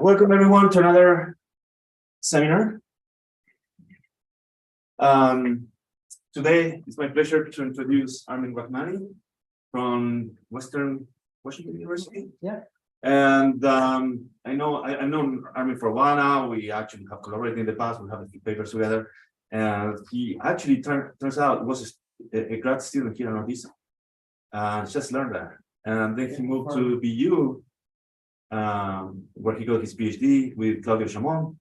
Welcome everyone to another seminar. Today it's my pleasure to introduce Armin Rahmani from Western Washington University. Yeah. And I've known Armin for a while now. We actually have collaborated in the past. We have a few papers together. And he actually turns out was a grad student here in Northeastern. Just learned that. And then he moved to BU, where he got his PhD with Claudio Chamon,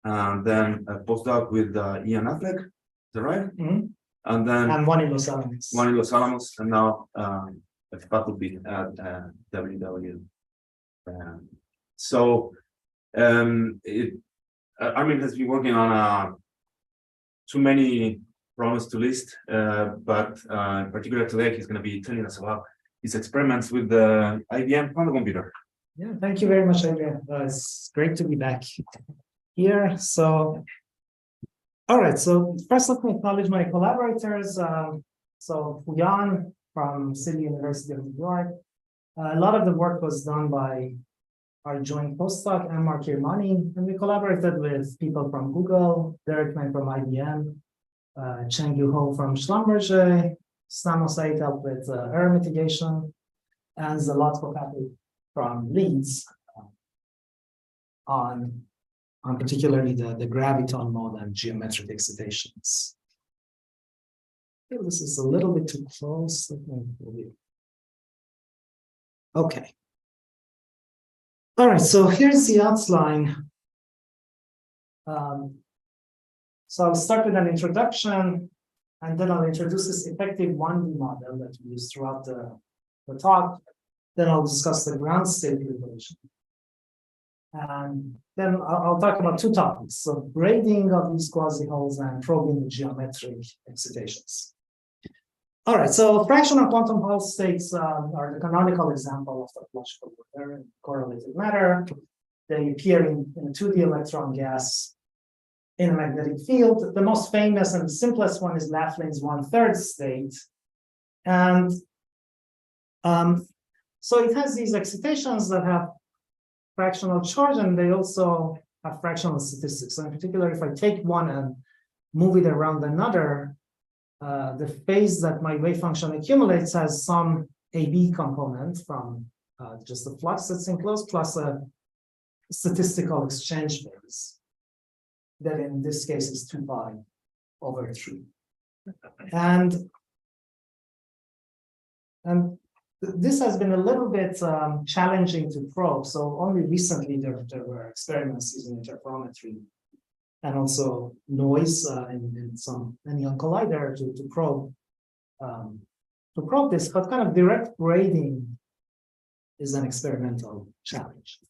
and then a postdoc with Ian Affleck. Is that right? Mm-hmm. And then one in Los Alamos. One in Los Alamos, and now a faculty at WW. Armin has been working on too many problems to list, but in particular today he's going to be telling us about his experiments with the IBM quantum computer. Yeah, thank you very much, Adrian. It's great to be back here. So, all right. So first, let me acknowledge my collaborators. So Fuyan from City University of New York. A lot of the work was done by our joint postdoc, Armin Rahmani, and we collaborated with people from Google, Derek Mann from IBM, Cheng-Yu Ho from Schlumberger, Samo Said helped with error mitigation, and Zlatko Kapic from Leeds on particularly the graviton mode and geometric excitations. I feel this is a little bit too close. Okay. All right, so here's the outline. So I'll start with an introduction, and then I'll introduce this effective 1D model that we use throughout the talk. Then I'll discuss the ground state relation. And then I'll talk about two topics. So braiding of these quasi-holes and probing the geometric excitations. All right, so fractional quantum Hall states are the canonical example of topological order in correlated matter. They appear in a 2D electron gas in a magnetic field. The most famous and simplest one is Laflane's 1/3 state. And so it has these excitations that have fractional charge, and they also have fractional statistics. So in particular, if I take one and move it around another, the phase that my wave function accumulates has some AB component from just the flux that's enclosed plus a statistical exchange phase that in this case is 2π/3. And this has been a little bit challenging to probe. So only recently there were experiments using interferometry and also noise in some anyonic collider to probe this. But kind of direct braiding is an experimental challenge.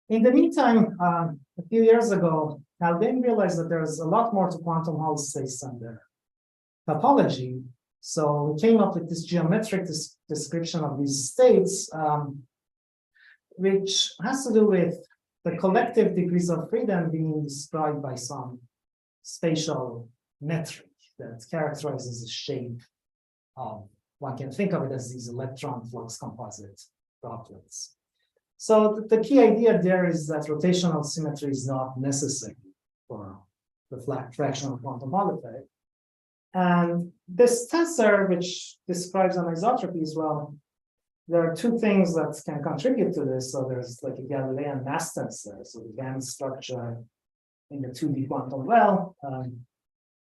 In the meantime, a few years ago, Haldane realized that there's a lot more to quantum Hall states than their topology. So we came up with this geometric description of these states, which has to do with the collective degrees of freedom being described by some spatial metric that characterizes the shape of, one can think of it as these electron flux composite droplets. So the key idea there is that rotational symmetry is not necessary for the fractional quantum Hall effect. And this tensor, which describes anisotropy as well, there are two things that can contribute to this. So there's like a Galilean mass tensor. So the band structure in the 2D quantum well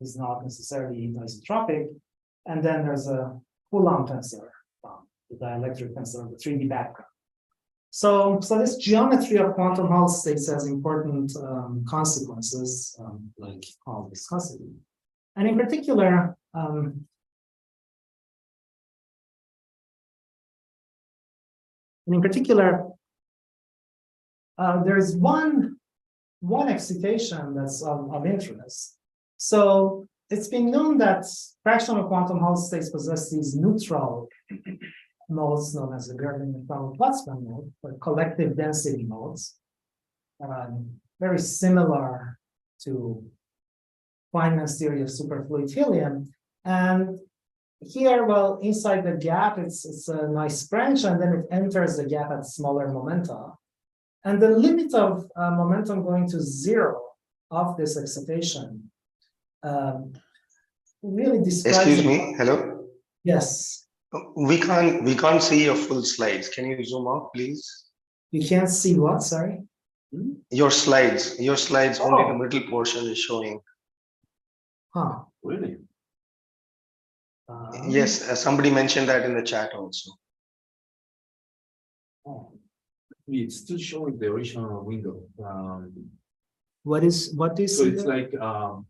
is not necessarily isotropic. And then there's a Coulomb tensor, the dielectric tensor of the 3D background. So this geometry of quantum Hall states has important consequences, like Hall viscosity. And in particular, there is one excitation that's of interest. So it's been known that fractional quantum Hall states possess these neutral modes known as the Gerlin-McDonald-Platzman mode, or collective density modes, very similar to Feynman's theory of superfluid helium. And here, well, inside the gap, it's a nice branch, and then it enters the gap at smaller momenta. And the limit of momentum going to zero of this excitation really describes. Excuse me. Hello. Yes. We can't see your full slides. Can you zoom out, please? You can't see what? Sorry. Your slides. Only the middle portion is showing. Huh. Really? Yes, somebody mentioned that in the chat also. Oh. It's still showing the original window. What is So it's there? like no,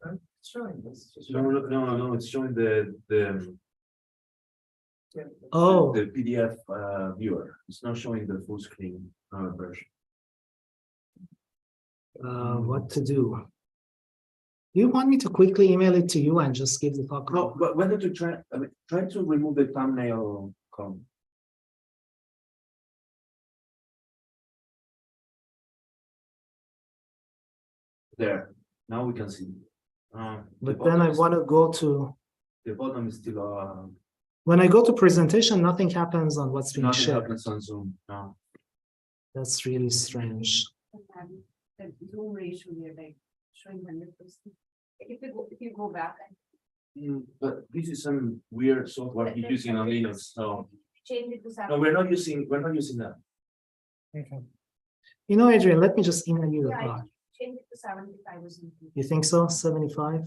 it's showing the Oh, the PDF viewer. It's not showing the full screen version. what to do? You want me to quickly email it to you and just give the talk? No, but why don't you try? I mean, try to remove the thumbnail column. There. Now we can see. But then I want to go to. The bottom is still. When I go to presentation, nothing happens on what's being Nothing shared. happens on Zoom. No. That's really strange. The zoom ratio here, like showing 100%. If you go back and But this is some weird software he's using on Linux. So change it to no, we're not using that. Okay. You know, Adrian, let me just email you the yeah, talk. change it to 75 or something. You think so? 75?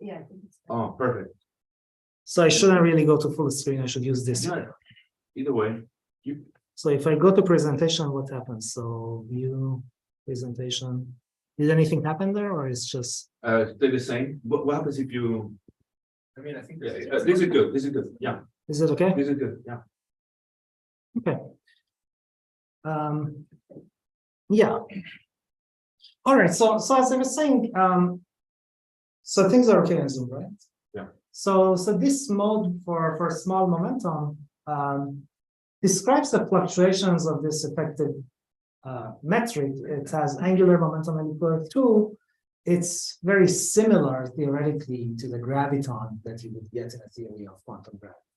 Yeah, I think it's Oh, perfect. So I shouldn't really go to full screen. I should use this. Yeah. Either way, you So if I go to presentation, what happens? So view presentation. Did anything happen there, or it's just? stay the same. What happens if you? I mean, I think This is good. This is good. Yeah, Is it okay? this is good. Yeah. Okay. Yeah. All right. So as I was saying, so things are okay in Zoom, right? Yeah. So this mode for small momentum describes the fluctuations of this effective metric. It has angular momentum and equal to. It's very similar theoretically to the graviton that you would get in a theory of quantum gravity.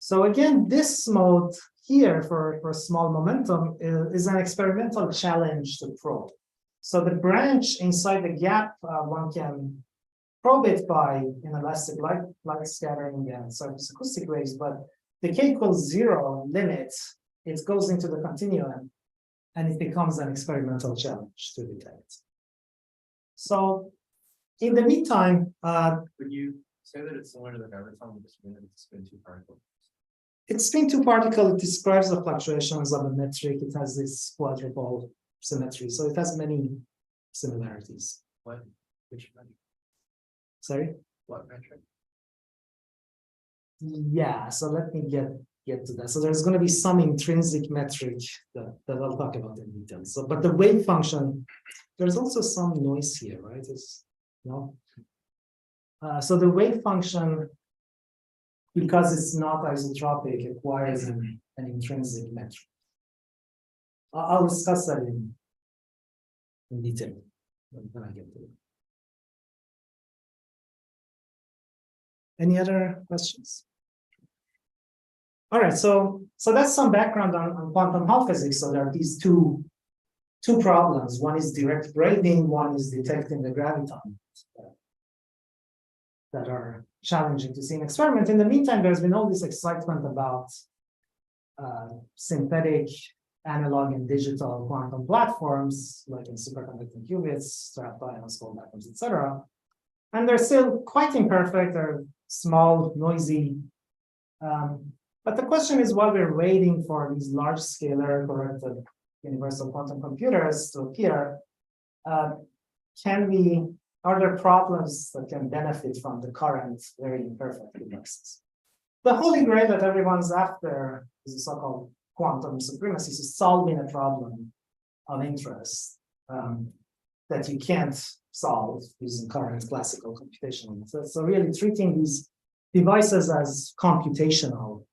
So again, this mode here for small momentum is an experimental challenge to probe. So the branch inside the gap, one can probe it by inelastic light scattering and surface acoustic waves, but the k equals 0 limit, it goes into the continuum and it becomes an experimental challenge to detect. So in the meantime, Would you say that it's similar to the graviton with the spin two particle? it's spin two particle. It describes the fluctuations of a metric. It has this quadrupole symmetry. So it has many similarities. Which metric? Sorry? What metric? Yeah, so let me get to that. So there's going to be some intrinsic metric that I'll talk about in detail. So, but the wave function, there's also some noise here, right? No. So the wave function, because it's not isotropic, acquires an intrinsic metric. I'll discuss that in detail when I get to it. Any other questions? All right, so that's some background on quantum Hall physics. So there are these two problems. One is direct braiding, one is detecting the graviton that are challenging to see in experiment. In the meantime, there's been all this excitement about synthetic, analog, and digital quantum platforms, like in superconducting qubits, trapped ions, cold atoms, etc. And they're still quite imperfect. They're small, noisy. But the question is, while we're waiting for these large scalar corrected universal quantum computers to appear, are there problems that can benefit from the current very imperfect devices? The holy grail that everyone's after is the so-called quantum supremacy, so solving a problem of interest that you can't solve using current classical computational methods. So really treating these devices as computational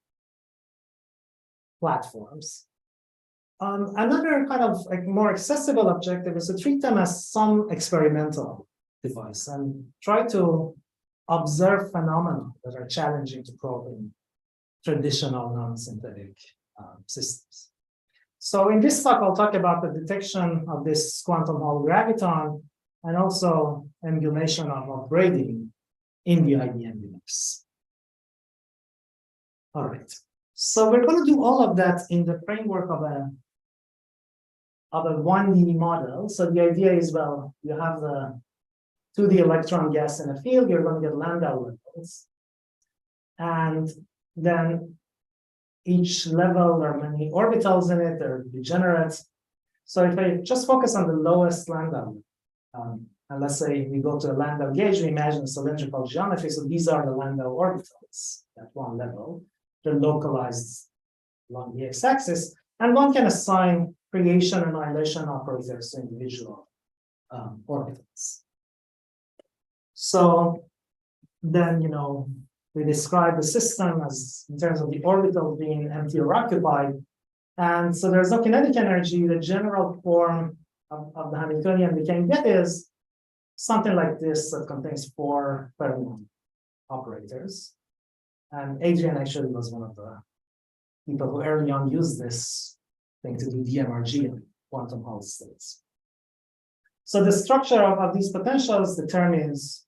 platforms. Another kind of like more accessible objective is to treat them as some experimental device and try to observe phenomena that are challenging to probe in traditional non-synthetic systems. So in this talk, I'll talk about the detection of this quantum Hall graviton and also emulation of braiding in the IBM universe. All right. So we're going to do all of that in the framework of a 1D model. So the idea is, well, you have the 2D electron gas in a field, you're going to get lambda levels. And then each level, there are many orbitals in it, they're degenerate. So if I just focus on the lowest lambda, and let's say we go to a lambda gauge, we imagine cylindrical geometry. So these are the lambda orbitals at one level. They're localized along the x-axis. And one can assign creation and annihilation operators to individual orbitals. So then, we describe the system as in terms of the orbital being empty or occupied. And so there's no kinetic energy. The general form of the Hamiltonian we can get is something like this that contains 4 fermion operators. And Adrian actually was one of the people who early on used this thing to do DMRG in quantum Hall states. So the structure of these potentials determines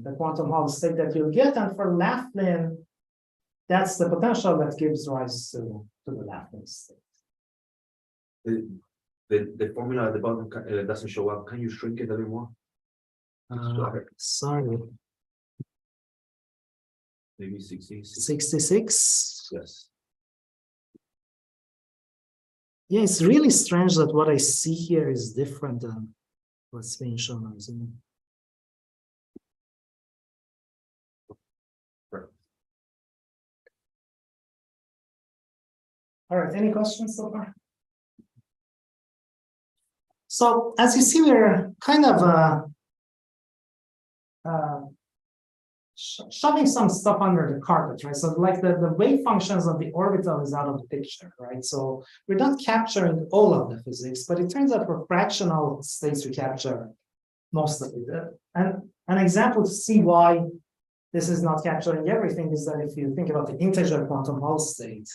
the quantum Hall state that you'll get. And for Laughlin, that's the potential that gives rise to the Laughlin state. The formula at the bottom doesn't show up. Can you shrink it a little more? Sorry. Maybe 66. 66. Yes. Yeah, it's really strange that what I see here is different than what's being shown on Zoom. All right, any questions so far? So as you see, we're kind of shoving some stuff under the carpet, right? So like the wave functions of the orbital is out of the picture, right? So we're not capturing all of the physics, but it turns out for fractional states we capture most of it. And an example to see why this is not capturing everything is that if you think about the integer quantum Hall state,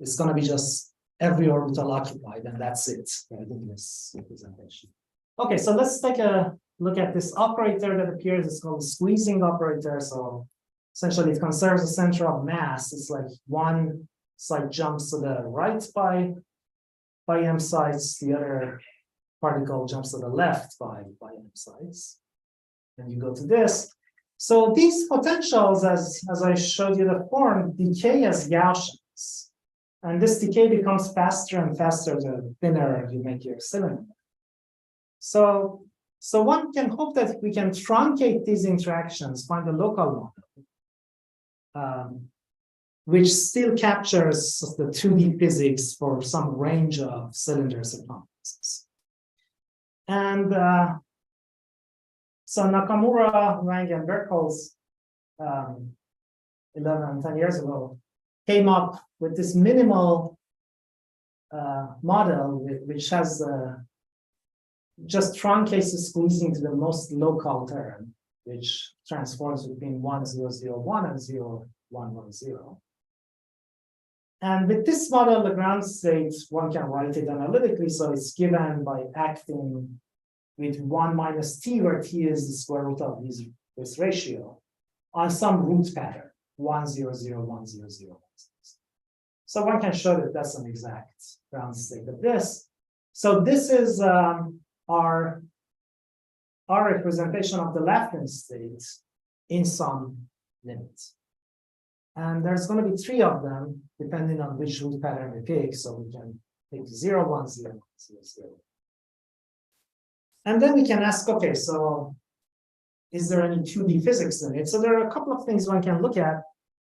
it's going to be just every orbital occupied, and that's it, right, in this representation. Okay, so let's take a look at this operator that appears. It's called a squeezing operator. So essentially, it conserves the center of mass. It's like one side jumps to the right by m sides, the other particle jumps to the left by m sides. And you go to this. So these potentials, as I showed you the form, decay as Gaussians. And this decay becomes faster and faster the thinner you make your cylinder. So one can hope that we can truncate these interactions, find a local model, which still captures the 2D physics for some range of cylinder circumferences. And so Nakamura, Wang, and Berkholz 11 and 10 years ago came up with this minimal model which has just truncates the squeezing to the most local term, which transforms between 1001 and 0110. And with this model, the ground state, one can write it analytically, so it's given by acting with 1 minus t, where t is the square root of this ratio, on some root pattern, 1001001. So one can show that that's an exact ground state of this. So this is our representation of the Laughlin state in some limits. And there's going to be 3 of them, depending on which root pattern we pick. So we can pick 0, 1, 0, 0, 0. And then we can ask, okay, so is there any 2D physics in it? So there are a couple of things one can look at.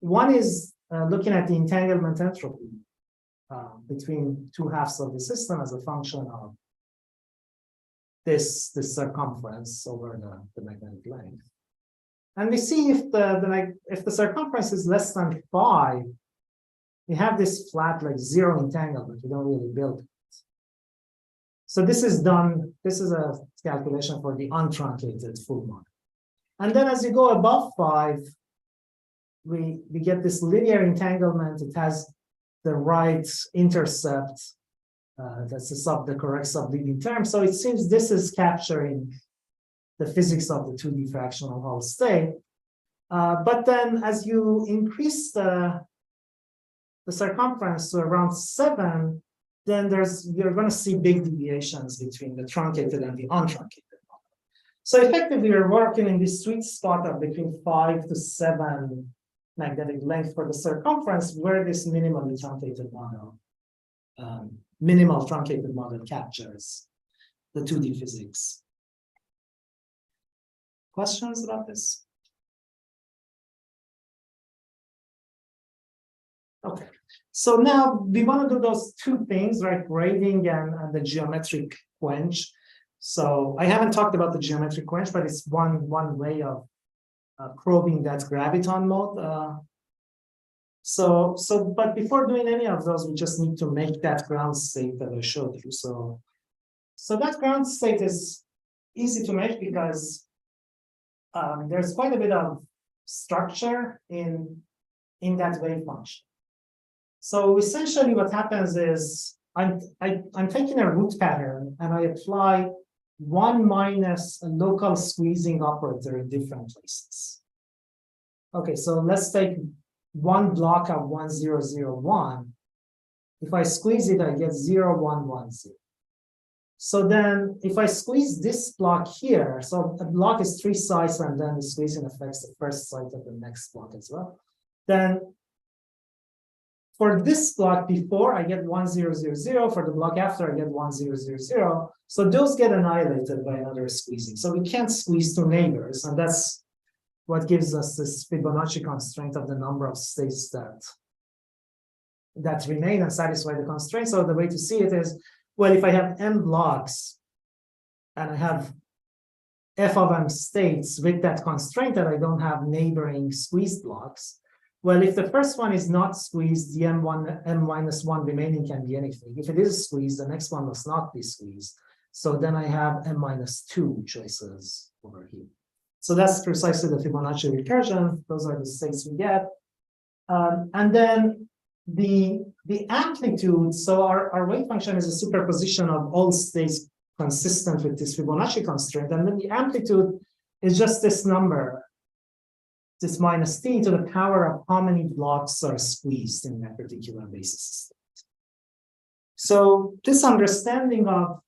One is looking at the entanglement entropy between 2 halves of the system as a function of this circumference over the magnetic length. And we see if the circumference is less than 5, we have this flat, like 0 entanglement. We don't really build it. So this is done. This is a calculation for the untruncated full model. And then as you go above 5, we get this linear entanglement. It has the right intercept That's the correct subleading term. So it seems this is capturing the physics of the 2D fractional Hall state. But then as you increase the circumference to around 7, then you're going to see big deviations between the truncated and the untruncated model. So effectively, we're working in this sweet spot of between 5 to 7 magnetic length for the circumference, where this minimally truncated model, minimal truncated model captures the 2D physics. Questions about this? Okay, so now we want to do those two things, right? Braiding and the geometric quench. So I haven't talked about the geometric quench, but it's one way of probing that graviton mode. But before doing any of those, we just need to make that ground state that I showed you. So that ground state is easy to make because there's quite a bit of structure in that wave function. So essentially what happens is I'm taking a root pattern and I apply 1 minus a local squeezing operator in different places. Okay, so let's take one block of 1, 0, 0, 1. If I squeeze it, I get 0, 1, 1, 0. So then if I squeeze this block here, so a block is 3 sides and then the squeezing affects the first side of the next block as well. Then for this block before, I get 1, 0, 0, 0. For the block after, I get 1, 0, 0, 0. So those get annihilated by another squeezing. So we can't squeeze two neighbors. And that's what gives us this Fibonacci constraint of the number of states that remain and satisfy the constraint. So the way to see it is, well, if I have m blocks and I have f of m states with that constraint that I don't have neighboring squeezed blocks, well, if the first one is not squeezed, the m minus 1 remaining can be anything. If it is squeezed, the next one must not be squeezed. So then I have m minus 2 choices over here. So that's precisely the Fibonacci recursion. Those are the states we get. And then the amplitude, so our wave function is a superposition of all states consistent with this Fibonacci constraint. And then the amplitude is just this number, this minus t to the power of how many blocks are squeezed in that particular basis state. So this understanding of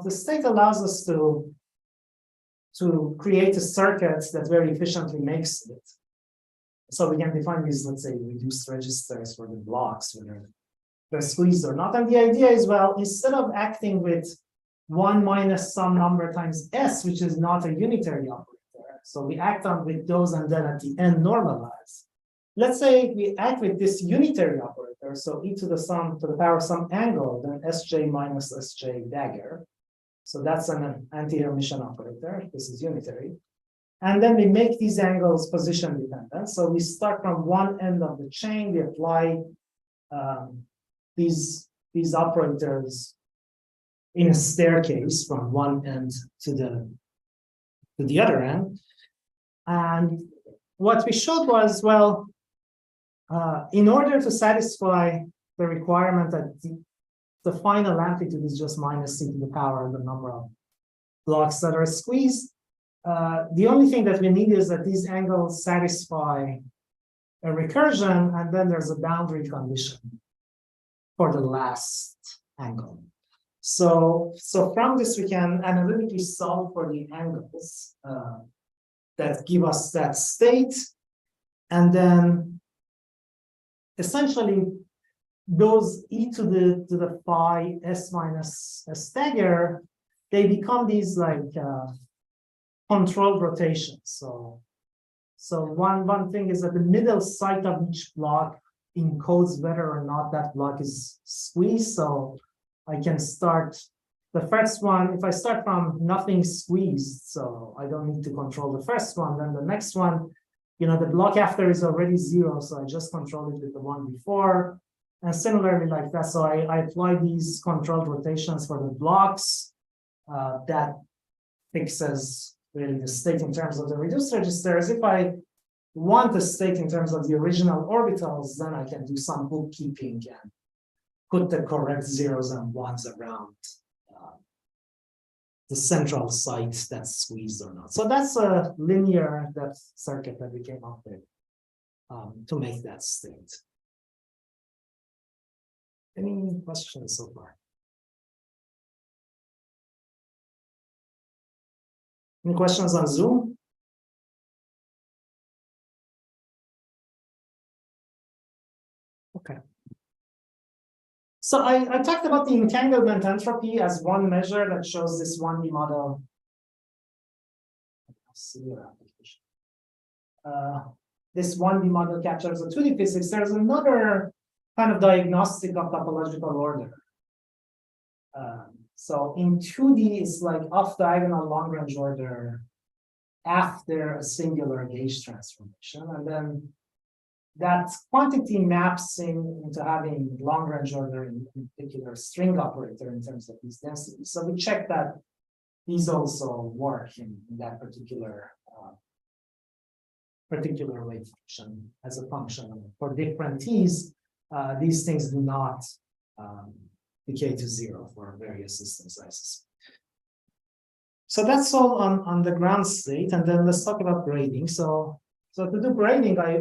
the state allows us to create a circuit that very efficiently makes it. So we can define these, let's say, reduced registers for the blocks, whether they're squeezed or not. And the idea is, well, instead of acting with 1 minus some number times s, which is not a unitary operator, so we act on with those and then at the end normalize. Let's say we act with this unitary operator, so e to the power of some angle, then sj minus sj dagger. So that's an anti-Hermitian operator. This is unitary. And then we make these angles position dependent. So we start from one end of the chain, we apply these operators in a staircase from one end to the other end. And what we showed was, well, in order to satisfy the requirement that the final amplitude is just minus c to the power of the number of blocks that are squeezed, the only thing that we need is that these angles satisfy a recursion, and then there's a boundary condition for the last angle. So from this, we can analytically solve for the angles that give us that state. And then essentially those e to the phi s minus s dagger, they become these like controlled rotations. So one thing is that the middle site of each block encodes whether or not that block is squeezed. So I can start the first one, if I start from nothing squeezed, so I don't need to control the first one, then the next one, the block after is already 0, so I just control it with the one before. And similarly like that, so I apply these controlled rotations for the blocks. That fixes really the state in terms of the reduced registers. If I want the state in terms of the original orbitals, then I can do some bookkeeping and put the correct zeros and ones around the central site that's squeezed or not. So that's a linear depth circuit that we came up with to make that state. Any questions so far? Any questions on Zoom? Okay. So I talked about the entanglement entropy as one measure that shows this 1D model. This 1D model captures the 2D physics. There's another kind of diagnostic of topological order. So in 2D, it's like off-diagonal long-range order after a singular gauge transformation. And then that quantity maps into having long-range order in particular string operator in terms of these densities. So we check that these also work in that particular wave function as a function. For different t's, these things do not decay to zero for various system sizes. So that's all on the ground state, and then let's talk about braiding. So to do braiding, I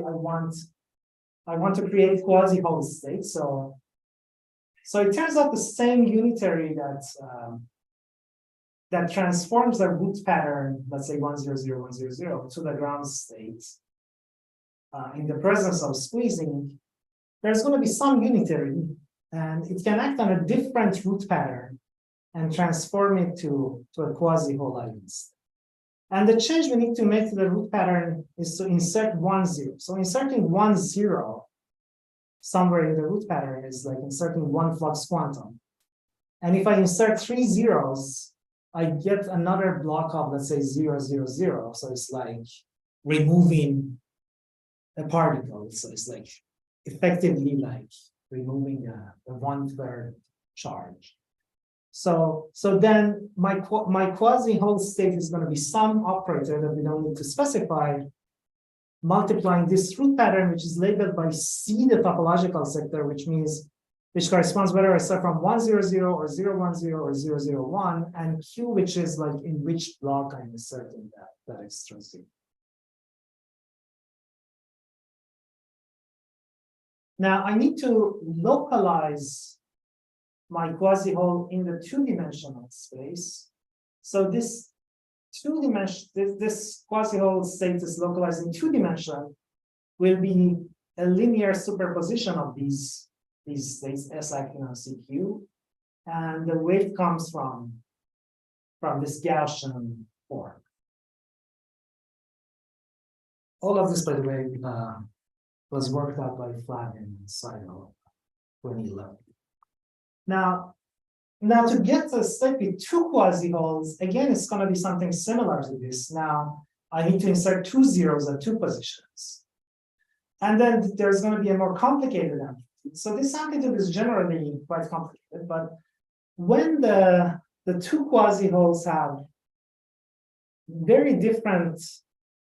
want to create quasi-whole state. So it turns out the same unitary that transforms the root pattern, let's say 100, to the ground state in the presence of squeezing, there's going to be some unitary, and it can act on a different root pattern and transform it to a quasi-whole eigenstate. And the change we need to make to the root pattern is to insert 1, 0. So inserting 1, 0 somewhere in the root pattern is like inserting one flux quantum. And if I insert 3 zeros, I get another block of, let's say, 0, 0, 0. So it's like removing a particle. So it's like effectively like removing a 1/3 charge. So then my quasi-whole state is going to be some operator that we don't need to specify, multiplying this root pattern, which is labeled by C, the topological sector, which corresponds whether I start from 1, 0, 0 or 0, 1, 0 or 0, 0, 1, and Q, which is like in which block I'm inserting that extra 0. Now I need to localize my quasi-whole in the 2-dimensional space. So this quasi-whole state is localized in 2 dimension will be a linear superposition of these states, SIQ and CQ, and the wave comes from this Gaussian form. All of this, by the way, was worked out by Flavin and Seidel 2011. Now to get to a state with 2 quasi-wholes, again, it's going to be something similar to this. Now I need to insert 2 zeros at 2 positions. And then there's going to be a more complicated amplitude. So this amplitude is generally quite complicated, but when the 2 quasi-wholes have very different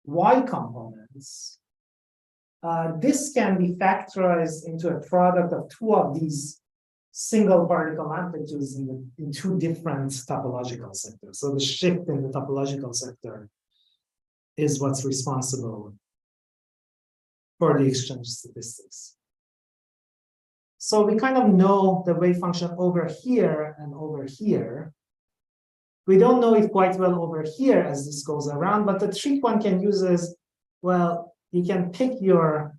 y components, this can be factorized into a product of 2 of these single particle amplitudes in 2 different topological sectors. So the shift in the topological sector is what's responsible for the exchange statistics. So we kind of know the wave function over here and over here. We don't know it quite well over here as this goes around, but the trick one can use is, well, you can pick your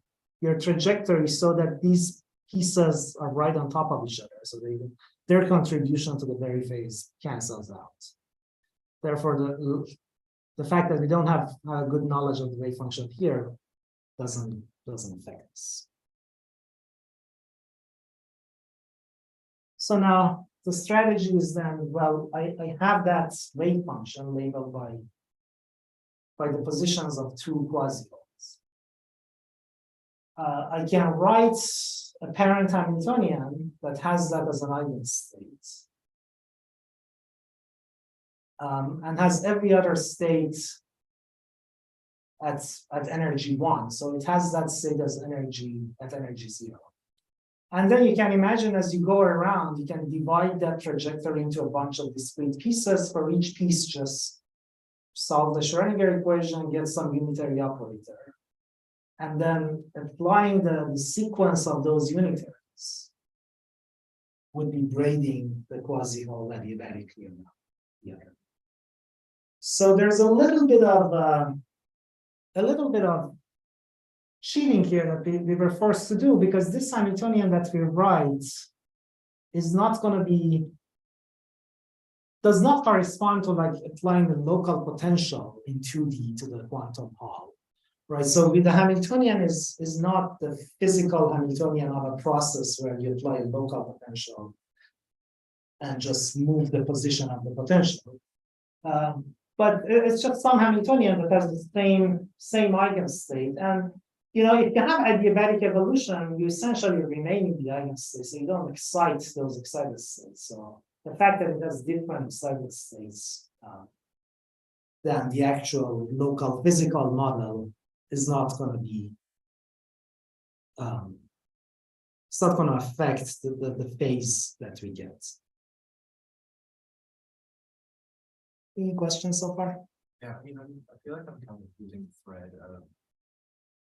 trajectory so that these pieces are right on top of each other, so their contribution to the very phase cancels out. Therefore, the fact that we don't have good knowledge of the wave function here doesn't affect us. So now the strategy is then, well, I have that wave function labeled by the positions of 2 quasi-wholes. I can write a parent Hamiltonian that has that as an eigenstate, and has every other state at energy 1. So it has that state as energy at energy 0. And then you can imagine as you go around, you can divide that trajectory into a bunch of discrete pieces. For each piece, just solve the Schrödinger equation, get some unitary operator. And then applying the sequence of those unitaries would be braiding the quasi-hole adiabatically around the other. So there's a little bit of cheating here that we were forced to do, because this Hamiltonian that we write is not going to be, does not correspond to like applying the local potential in 2D to the quantum Hall, right? So with the Hamiltonian is not the physical Hamiltonian of a process where you apply a local potential and just move the position of the potential. But it's just some Hamiltonian that has the same eigenstate. And you know, if you have adiabatic evolution, you essentially remain in the eigenstate, so you don't excite those excited states. So the fact that it has different excited states than the actual local physical model is not going to be, it's not going to affect the phase that we get. Any questions so far? Yeah, I mean, I feel like I'm kind of using thread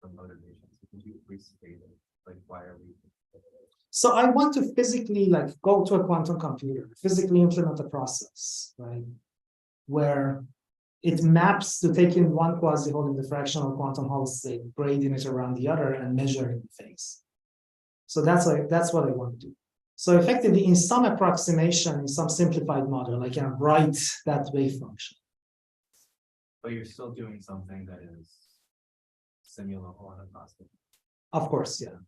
for motivations. Could you restate it? Like, why are we? So I want to physically like go to a quantum computer, physically implement a process, right? Where it maps to take in one quasi-hole in the fractional quantum Hall state, braiding it around the other and measuring the phase. So that's what I want to do. So effectively, in some approximation, in some simplified model, I can write that wave function. But you're still doing something that is simulable and acrostic. Of course, yeah.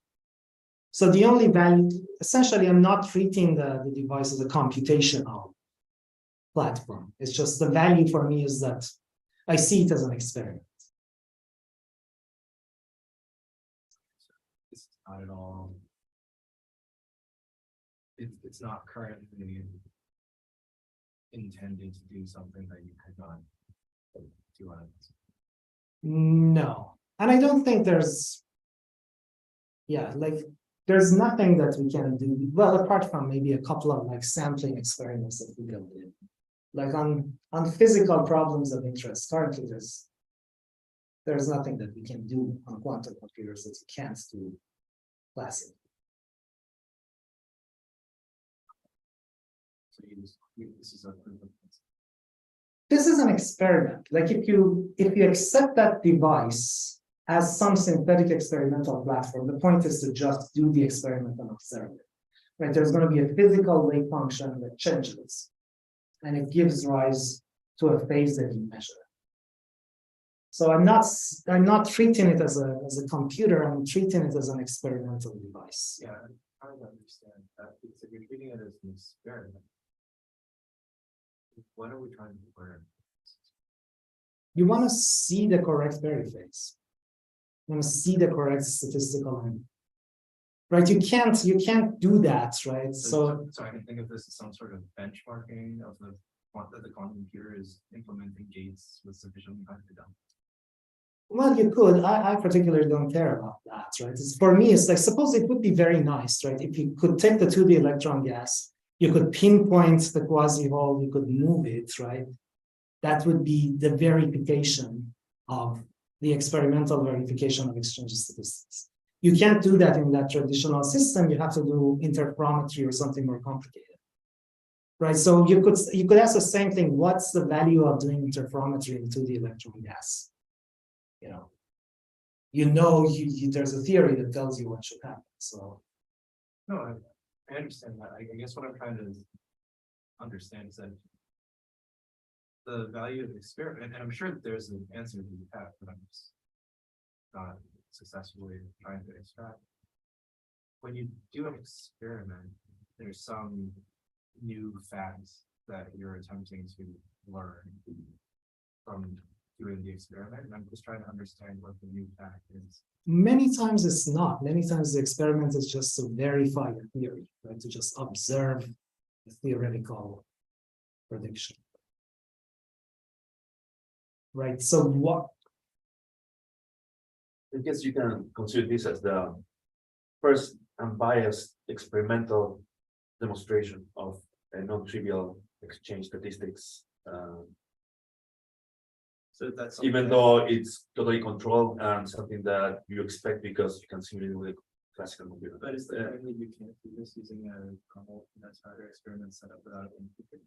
So the only value, essentially, I'm not treating the device as a computational platform. It's just the value for me is that I see it as an experiment. It's not at all. It's not currently intended to do something that you could not do on it. No, and I don't think there's, yeah, like there's nothing that we can do. Well, apart from maybe a couple of like sampling experiments that we can do, like on physical problems of interest. Currently, there's nothing that we can do on quantum computers that you can't do classic. So this is a proof of concept. This is an experiment. Like if you accept that device as some synthetic experimental platform, the point is to just do the experiment and observe it. Right? There's going to be a physical wave function that changes, and it gives rise to a phase that you measure. So I'm not treating it as a computer. I'm treating it as an experimental device. Yeah, I'm trying to understand that because if you're treating it as an experiment, what are we trying to learn? You want to see the correct Berry phase. You want to see the correct statistical end. Right? You can't do that, right? So I can think of this as some sort of benchmarking of the quantum computer is implementing gates with sufficiently high fidelity. well, you could. I particularly don't care about that, right? For me, it's like, suppose it would be very nice, right? If you could take the 2D electron gas, you could pinpoint the quasi-hole, you could move it, right? That would be the verification of the experimental verification of exchange statistics. You can't do that in that traditional system. You have to do interferometry or something more complicated, right? So you could ask the same thing. What's the value of doing interferometry into the electron gas? There's a theory that tells you what should happen. So No, I understand that. I guess what I'm trying to understand is that the value of the experiment, and I'm sure that there's an answer to that, but I'm just not successfully trying to extract. When you do an experiment, there's some new facts that you're attempting to learn from doing the experiment, and I'm just trying to understand what the new fact is. many times it's not. Many times the experiment is just to verify a theory, right? To just observe the theoretical prediction. Right. So what? I guess you can consider this as the first unbiased experimental demonstration of a non-trivial exchange statistics. So that's. Even though it's totally controlled and something that you expect because you can simulate with a classical computer. But is there any you can't do this using a normal that's harder experiment set up without it?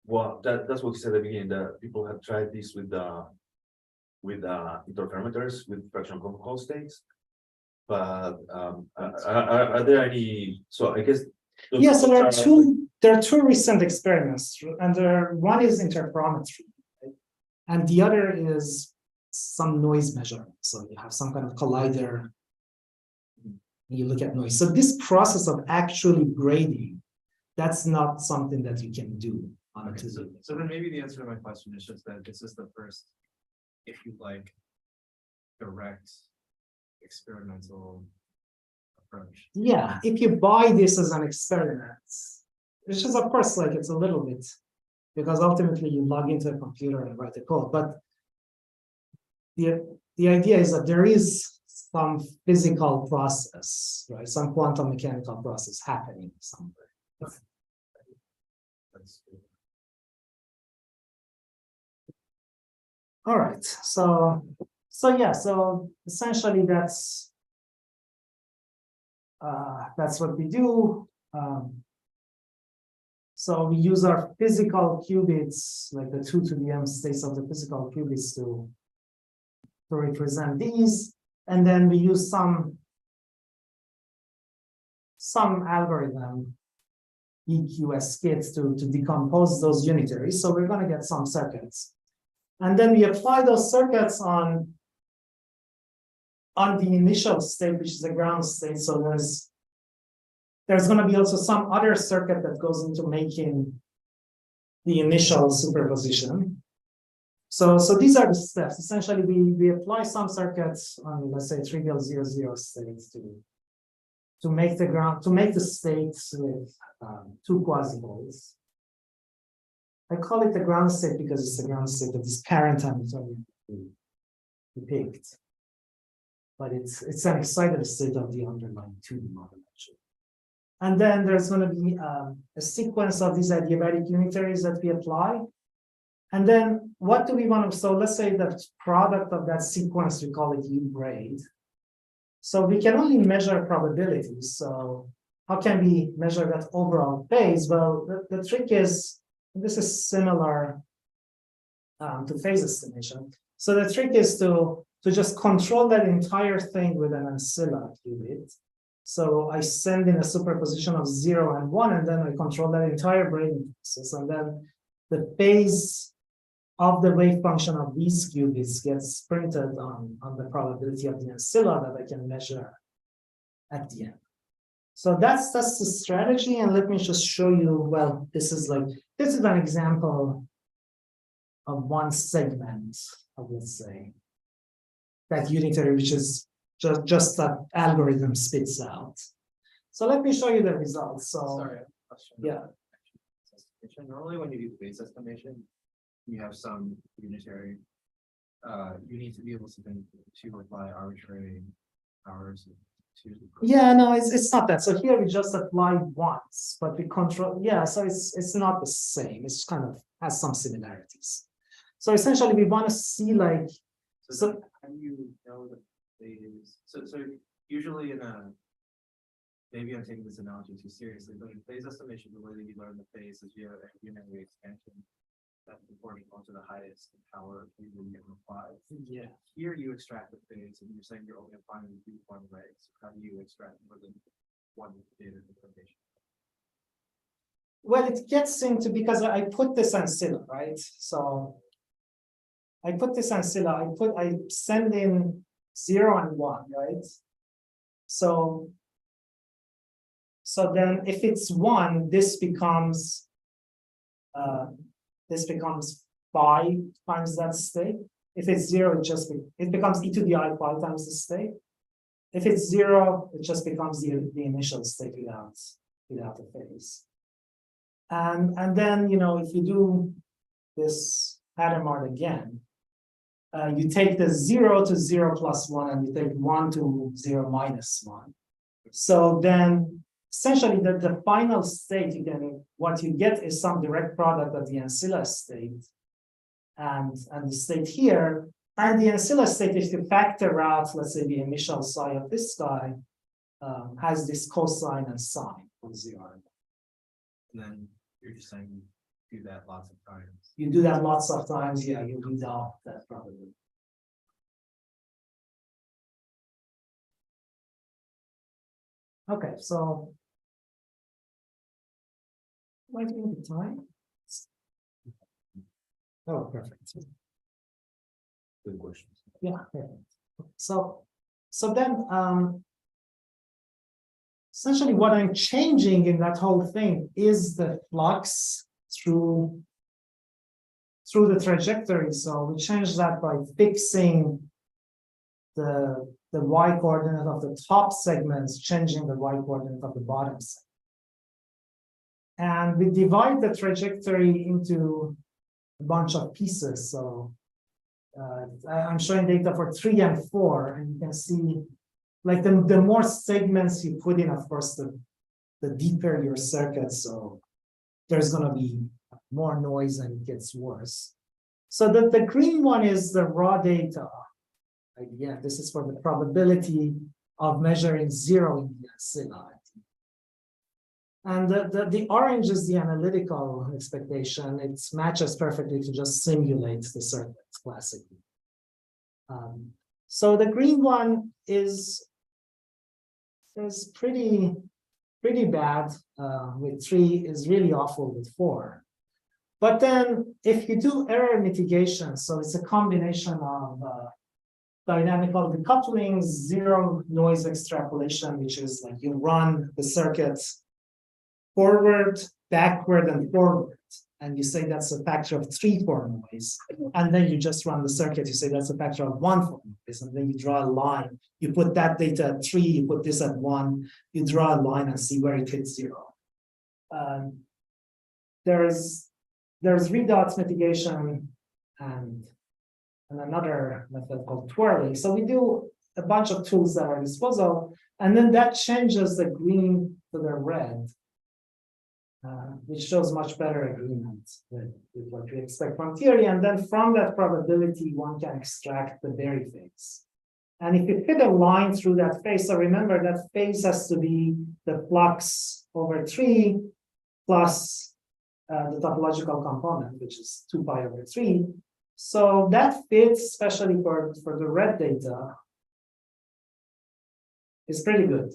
Well, that's what we said at the beginning, that people have tried this with interferometers with fractional control states. But are there any? So I guess. Yeah, so there are two recent experiments, and one is interferometry, right? And the other is some noise measurement. So you have some kind of collider, you look at noise. So this process of actually grading, that's not something that you can do on a 2D. So then maybe the answer to my question is just that this is the first, if you like, direct experimental approach. Yeah, if you buy this as an experiment, it's just, of course, like it's a little bit, because ultimately you log into a computer and write the code. But the idea is that there is some physical process, right? Some quantum mechanical process happening somewhere. That's good. All right, so yeah, so essentially that's what we do. So we use our physical qubits, like the 2 to the m states of the physical qubits to represent these, and then we use some algorithm, EQS-kit, to decompose those unitaries. So we're going to get some circuits. And then we apply those circuits on the initial state, which is the ground state. So there's going to be also some other circuit that goes into making the initial superposition. So these are the steps. Essentially, we apply some circuits on, let's say, trivial 0,0 states to make the states with 2 quasi-holes. I call it the ground state because it's the ground state that this parent Hamiltonian we picked. But it's an excited state of the underlying 2D model, actually. And then there's going to be a sequence of these adiabatic unitaries that we apply. And then what do we want to, so let's say the product of that sequence, we call it U braid. So we can only measure probabilities. So how can we measure that overall phase? Well, the trick is, this is similar to phase estimation. So the trick is to just control that entire thing with an ancilla qubit. So I send in a superposition of 0 and 1, and then I control that entire braiding process. And then the phase of the wave function of these qubits gets printed on the probability of the ancilla that I can measure at the end. So that's the strategy. And let me just show you, well, this is an example of one segment of, let's say, that unitary, which is just that algorithm spits out. So let me show you the results. So Sorry, I have a question. Yeah. Normally when you do phase estimation, you have some unitary, you need to be able to apply arbitrary powers to. Yeah, no, it's not that. So here we just apply once, but we control, yeah, so it's not the same. It's kind of has some similarities. So essentially we want to see So how do you know the phase? So usually maybe I'm taking this analogy too seriously, but in phase estimation, the way that you learn the phase is you have a unitary expansion that's proportional to the highest power you will get applied. Yeah. Here you extract the phase, and you're saying you're only applying the one way. So how do you extract more than one data information? Well, it gets into, because I put this ancilla, right? So I put this ancilla, I send in 0 and 1, right? So then if it's 1, this becomes 5 times that state. If it's 0, it becomes e to the I pi times the state. If it's 0, it just becomes the initial state without the phase. And then, if you do this Hadamard again, you take the 0 to 0 plus 1, and you take 1 to 0 minus 1. So then essentially the final state what you get is some direct product of the ancilla state and the state here. And the ancilla state, if you factor out, let's say, the initial psi of this guy, has this cosine and sine of 0. And then you're just saying you do that lots of times. You do that lots of times, yeah, you resolve that probability. Okay, so might be the time. Oh, perfect. Good questions. Yeah, perfect. So then essentially what I'm changing in that whole thing is the flux through the trajectory. So we change that by fixing the y coordinate of the top segments, changing the y coordinate of the bottom segment. And we divide the trajectory into a bunch of pieces. So I'm showing data for 3 and 4, and you can see like the more segments you put in, of course, the deeper your circuit. So there's going to be more noise and it gets worse. So the green one is the raw data. Again, this is for the probability of measuring 0 in the ancilla. And the orange is the analytical expectation. It matches perfectly to just simulate the circuit classically. So the green one is pretty bad with 3, is really awful with 4. But then if you do error mitigation, so it's a combination of dynamical decoupling, 0 noise extrapolation, which is like you run the circuits forward, backward, and forward. And you say that's a factor of 3 for noise. And then you just run the circuit, you say that's a factor of 1 for noise. And then you draw a line. You put that data at 3, you put this at 1, you draw a line and see where it hits 0. There's redox mitigation and another method called twirling. So we do a bunch of tools at our disposal, and then that changes the green to the red, which shows much better agreement with what we expect from theory. And then from that probability, one can extract the Berry phase. And if you fit a line through that phase, so remember that phase has to be the flux over 3 plus the topological component, which is 2 pi over 3. So that fits, especially for the red data, is pretty good.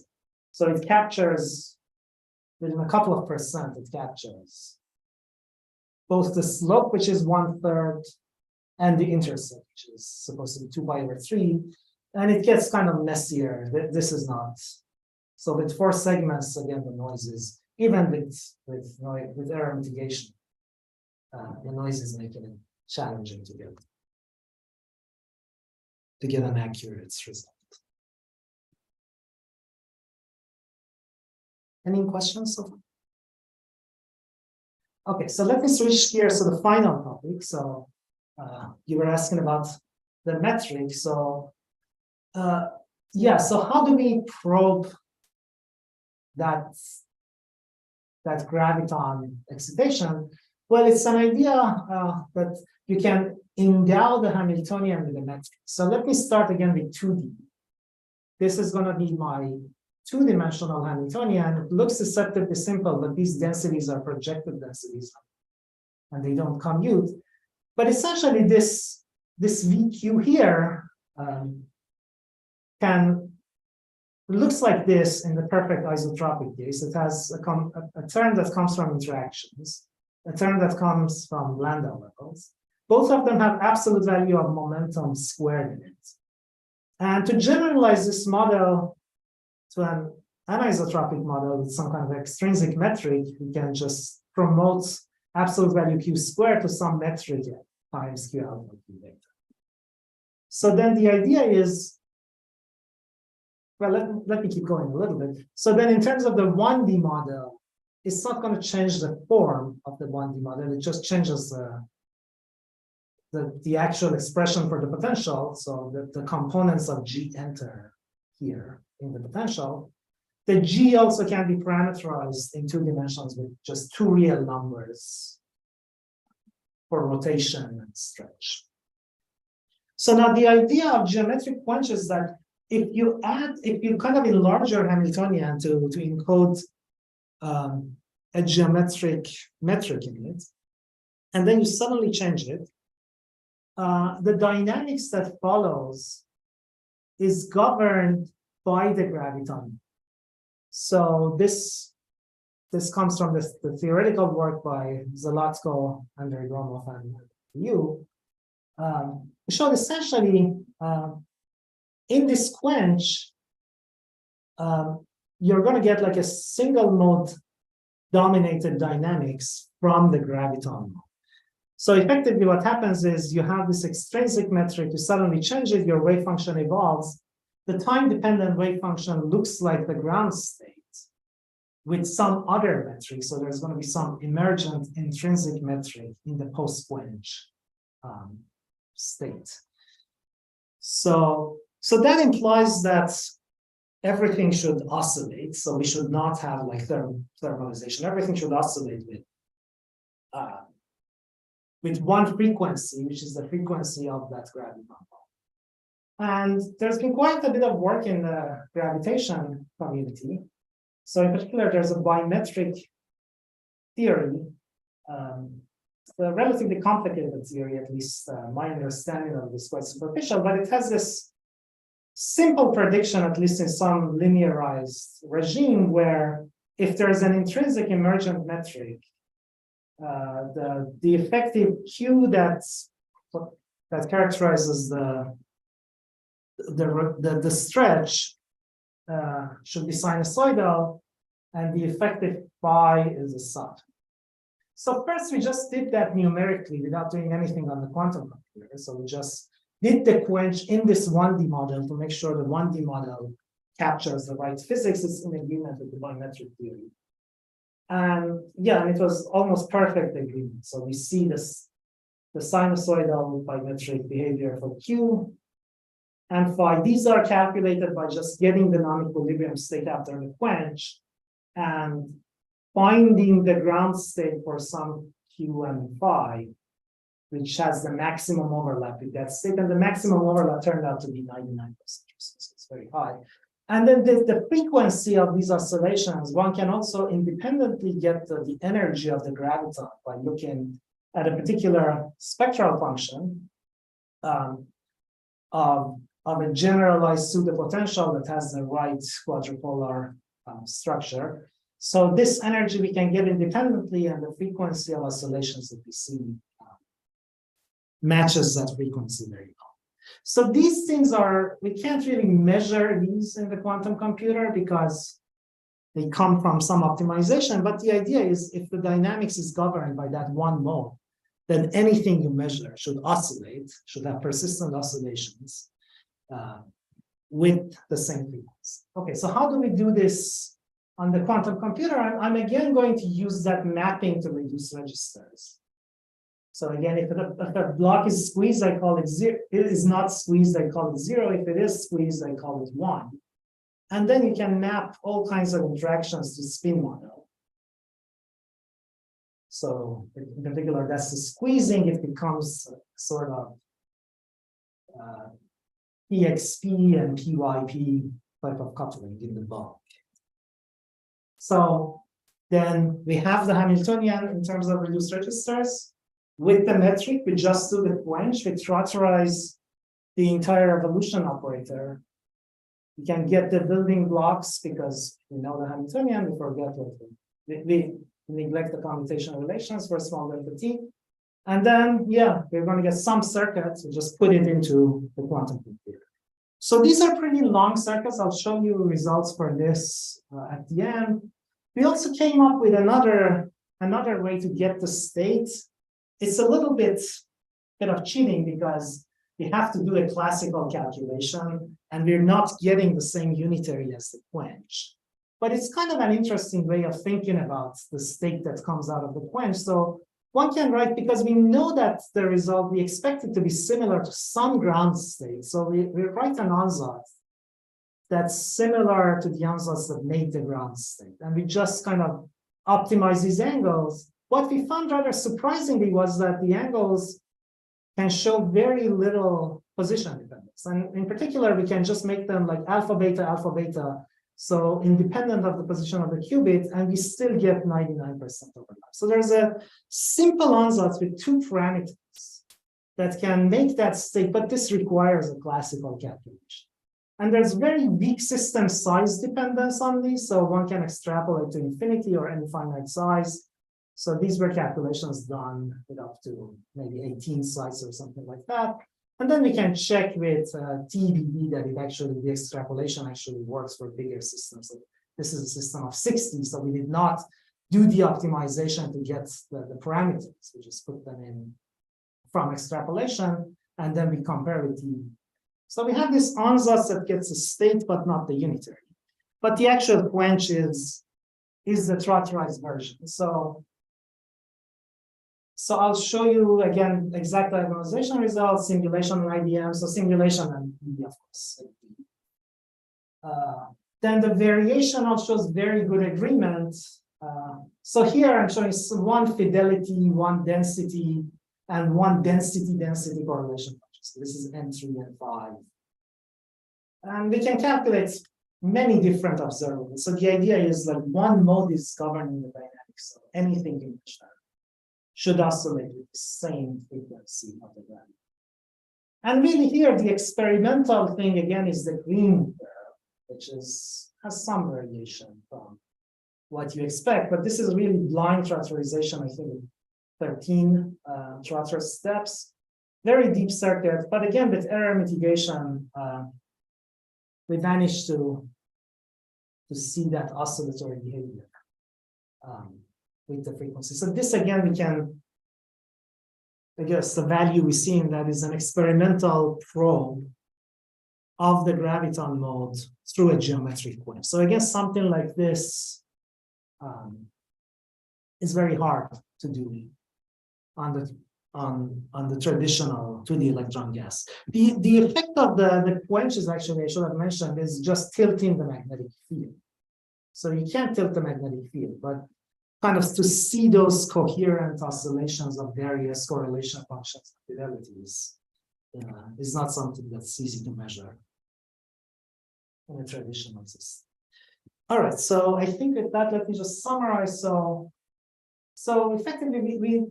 So it captures, within a couple of percent, it captures both the slope, which is 1/3, and the intercept, which is supposed to be 2 pi over 3. And it gets kind of messier. This is not. So with 4 segments, again, the noise is, even with error mitigation, the noise is making it challenging to get an accurate result. Any questions so far? Okay, so let me switch gears to the final topic. So you were asking about the metric. So yeah, so how do we probe that graviton excitation? Well, it's an idea that you can endow the Hamiltonian with a metric. So let me start again with 2D. This is going to be my 2-dimensional Hamiltonian. It looks deceptively simple, but these densities are projected densities, and they don't commute. But essentially, this VQ here looks like this in the perfect isotropic case. It has a term that comes from interactions, a term that comes from lambda levels. Both of them have absolute value of momentum squared in it. And to generalize this model to an anisotropic model with some kind of extrinsic metric, we can just promote absolute value Q squared to some metric times Q alpha Q beta. So then the idea is, well, let me keep going a little bit. So then in terms of the 1D model, it's not going to change the form of the 1D model. It just changes the actual expression for the potential. So the components of G enter here in the potential. The G also can be parameterized in 2 dimensions with just 2 real numbers for rotation and stretch. So now the idea of geometric quench is that if you kind of enlarge your Hamiltonian to encode a geometric metric in it, and then you suddenly change it, the dynamics that follows is governed by the graviton. So this comes from the theoretical work by Zalotko, Andrei Gromov, and you. We showed essentially in this quench, you're going to get like a single mode dominated dynamics from the graviton. So effectively what happens is you have this extrinsic metric, you suddenly change it, your wave function evolves. The time-dependent wave function looks like the ground state with some other metric. So there's going to be some emergent intrinsic metric in the post-quench state. So that implies that everything should oscillate. So we should not have like thermalization. Everything should oscillate with one frequency, which is the frequency of that graviton. And there's been quite a bit of work in the gravitation community. So in particular, there's a bimetric theory. It's a relatively complicated theory, at least my understanding of this is quite superficial, but it has this simple prediction, at least in some linearized regime, where if there's an intrinsic emergent metric, the effective Q that characterizes the stretch should be sinusoidal, and the effective phi is a sub. So first we just did that numerically without doing anything on the quantum computer. So we just did the quench in this 1D model to make sure the 1D model captures the right physics. It's in agreement with the bimetric theory. And yeah, and it was almost perfect agreement. So we see the sinusoidal bimetric behavior for Q and phi. These are calculated by just getting the non-equilibrium state after the quench and finding the ground state for some Q and phi, which has the maximum overlap with that state. And the maximum overlap turned out to be 99%. So it's very high. And then the frequency of these oscillations, one can also independently get the energy of the graviton by looking at a particular spectral function of a generalized pseudopotential that has the right quadrupolar structure. So this energy we can get independently, and the frequency of oscillations that we see matches that frequency very well. So these things we can't really measure these in the quantum computer because they come from some optimization. But the idea is if the dynamics is governed by that one mode, then anything you measure should oscillate, should have persistent oscillations with the same frequency. Okay, so how do we do this on the quantum computer? I'm again going to use that mapping to reduce registers. So again, if a block is squeezed, I call it 0. It is not squeezed, I call it 0. If it is squeezed, I call it 1. And then you can map all kinds of interactions to spin model. So in particular, that's the squeezing. It becomes sort of PXP and PYP type of coupling in the bulk. So then we have the Hamiltonian in terms of reduced registers. With the metric, we just do the quench, we trotterize the entire evolution operator. We can get the building blocks because we know the Hamiltonian, we forget what we neglect the computational relations for small delta t. And then, yeah, we're going to get some circuits, we just put it into the quantum computer. So these are pretty long circuits. I'll show you results for this at the end. We also came up with another way to get the state. It's a little bit of cheating because we have to do a classical calculation and we're not getting the same unitary as the quench. But it's kind of an interesting way of thinking about the state that comes out of the quench. So one can write, because we know that the result, we expect it to be similar to some ground state. So we write an ansatz that's similar to the ansatz that made the ground state. And we just kind of optimize these angles. What we found rather surprisingly was that the angles can show very little position dependence. And in particular, we can just make them like alpha, beta, so independent of the position of the qubit, and we still get 99% overlap. So there's a simple ansatz with two parameters that can make that state, but this requires a classical calculation. And there's very weak system size dependence on these, so one can extrapolate to infinity or any finite size. So these were calculations done with up to maybe 18 slides or something like that. And then we can check with TBD that it actually, the extrapolation actually works for bigger systems. So this is a system of 60, so we did not do the optimization to get the parameters. We just put them in from extrapolation, and then we compare with TBD. So we have this ansatz that gets a state, but not the unitary. But the actual quench is the trotterized version. So I'll show you again exact diagonalization results, simulation and IBM. So simulation and of course. Then the variation also shows very good agreement. So here I'm showing one fidelity, one density, and one density correlation. So this is N3 and 5. And we can calculate many different observables. So the idea is like one mode is governing the dynamics. So anything in which should oscillate with the same frequency of the gravity. And really here, the experimental thing again is the green curve, which has some variation from what you expect, but this is really blind trotterization, I think 13 trotter steps, very deep circuit, but again, with error mitigation, we managed to see that oscillatory behavior. With the frequency. So this again, we can, I guess the value we see in that is an experimental probe of the graviton mode through a geometric quench. So I guess something like this is very hard to do on the traditional 2D electron gas. The effect of the quench is actually, I should have mentioned, is just tilting the magnetic field. So you can't tilt the magnetic field, but kind of to see those coherent oscillations of various correlation functions and fidelities is not something that's easy to measure in a traditional system. All right, so I think with that, let me just summarize. So effectively, we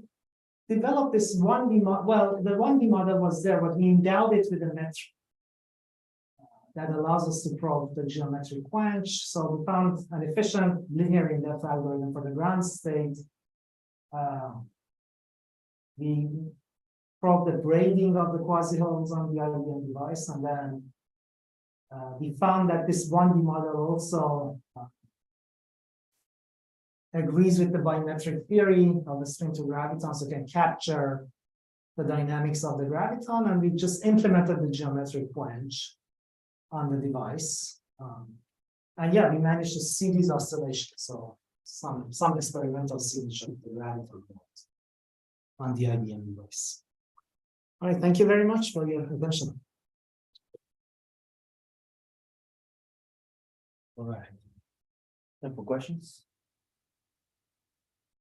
developed this 1D model. Well, the 1D model was there, but we endowed it with a metric that allows us to probe the geometric quench. So we found an efficient linear in-depth algorithm for the ground state. We probed the braiding of the quasi-holes on the IBM device, and then we found that this 1D model also agrees with the bimetric theory of the string to graviton, so can capture the dynamics of the graviton, and we just implemented the geometric quench on the device. And yeah, we managed to see these oscillations. So some experimental signature of the graviton on the IBM device. All right, thank you very much for your attention. All right. Time for questions?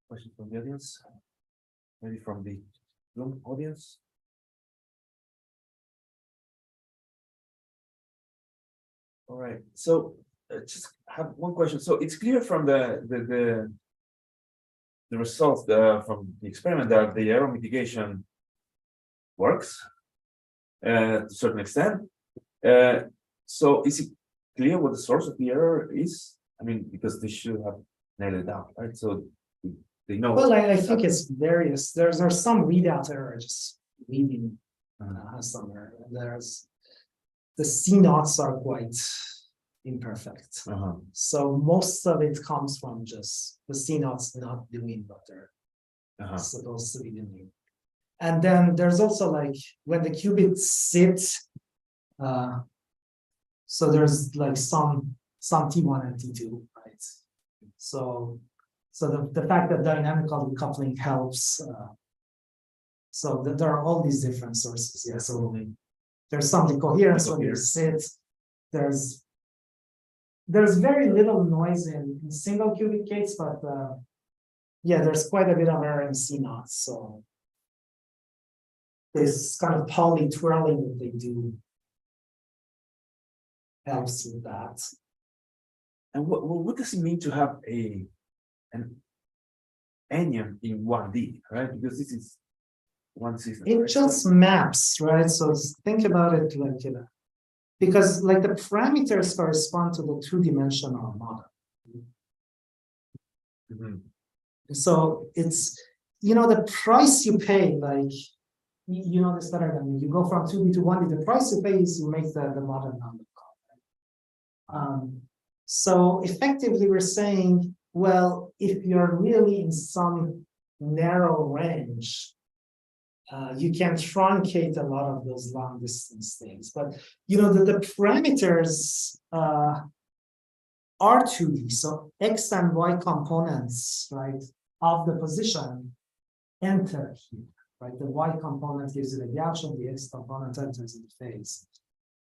Questions from the audience? Maybe from the Zoom audience? All right, so just have one question. So it's clear from the results from the experiment that the error mitigation works to a certain extent. So is it clear what the source of the error is? I mean, because they should have nailed it down, right? So they know. Well, I think it's various. There's some readout error, just reading has some error. There's the C naughts are quite imperfect. So most of it comes from just the C naughts not doing what they're supposed to be doing. And then there's also like when the qubits sit, so there's like some T1 and T2, right? So the fact that dynamical decoupling helps. So that there are all these different sources. Yeah. So there's some decoherence when you sit. There's there's very little noise in single qubit gates, but yeah, there's quite a bit of error in CMOS. So this kind of poly twirling that they do helps with that. And what does it mean to have an anion in 1D, right? Because this is one system. It right? just maps, right? So think about it like, because like the parameters correspond to the two-dimensional model. Mhm. So it's, the price you pay, like, you know this better than me. You go from 2D to 1D, the price you pay is you make the model number call. So effectively we're saying, well, if you're really in some narrow range, you can truncate a lot of those long distance things. But the parameters are 2D, so X and Y components, right, of the position enter here, right? The Y component gives you the Gaussian, the X component enters in the phase.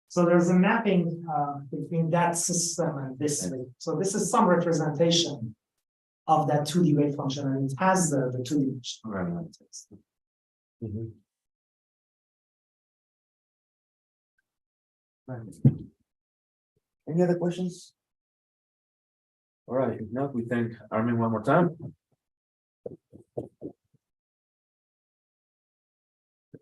So there's a mapping between that system and this. So this is some representation of that 2D wave function, and it has the 2D parameters. Mhm. Right. Any other questions? All right, if not, we thank Armin one more time.